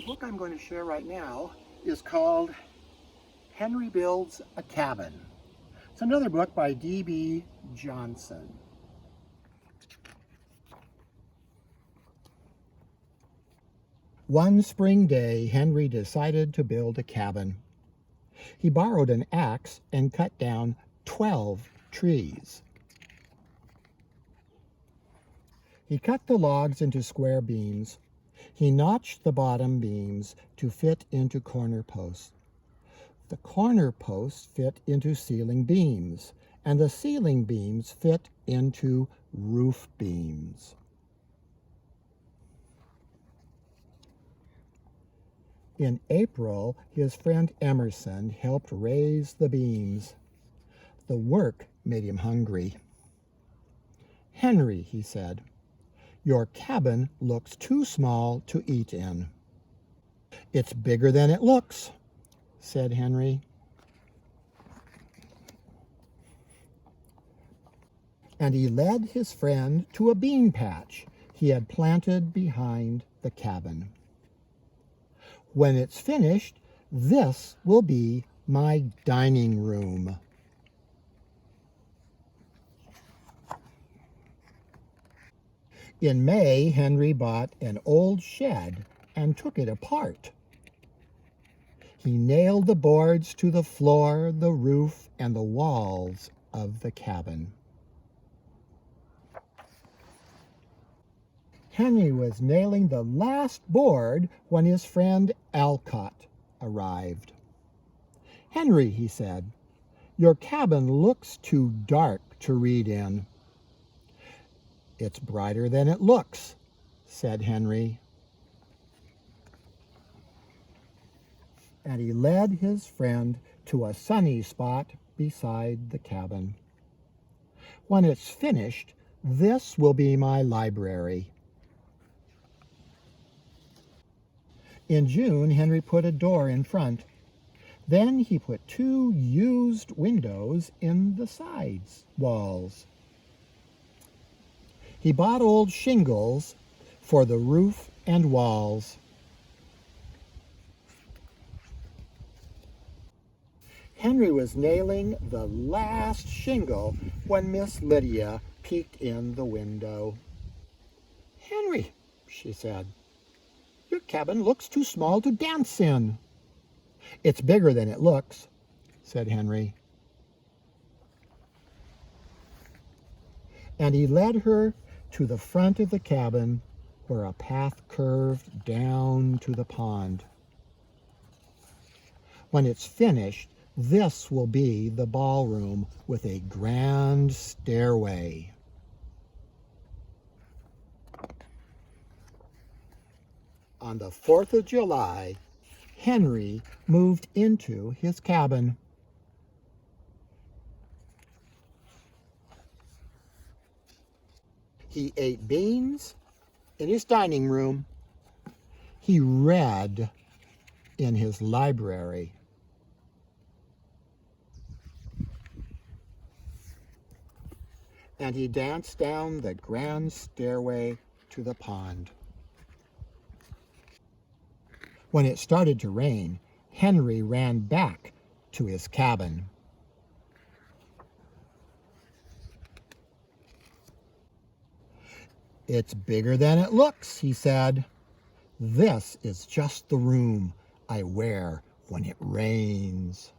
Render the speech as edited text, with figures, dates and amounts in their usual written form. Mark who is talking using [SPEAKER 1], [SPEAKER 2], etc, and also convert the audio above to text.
[SPEAKER 1] book I'm going to share right now is called Henry Builds a Cabin. It's another book by D.B. Johnson. One spring day, Henry decided to build a cabin. He borrowed an axe and cut down 12 trees. He cut the logs into square beams. He notched the bottom beams to fit into corner posts. The corner posts fit into ceiling beams, and the ceiling beams fit into roof beams. In April, his friend Emerson helped raise the beams. The work made him hungry. "Henry," he said, "your cabin looks too small to eat in." "It's bigger than it looks," said Henry. And he led his friend to a bean patch he had planted behind the cabin. "When it's finished, this will be my dining room." In May, Henry bought an old shed and took it apart. He nailed the boards to the floor, the roof, and the walls of the cabin. Henry was nailing the last board when his friend Alcott arrived. "Henry," he said, "your cabin looks too dark to read in." "It's brighter than it looks," said Henry. And he led his friend to a sunny spot beside the cabin. "When it's finished, this will be my library." In June, Henry put a door in front. Then he put 2 used windows in the sides walls. He bought old shingles for the roof and walls. Henry was nailing the last shingle when Miss Lydia peeked in the window. "Henry," she said, "your cabin looks too small to dance in." "It's bigger than it looks," said Henry. And he led her to the front of the cabin where a path curved down to the pond. "When it's finished, this will be the ballroom with a grand stairway." On the 4th of July, Henry moved into his cabin. He ate beans in his dining room. He read in his library. And he danced down the grand stairway to the pond. When it started to rain, Henry ran back to his cabin. "It's bigger than it looks," he said. "This is just the room I wear when it rains."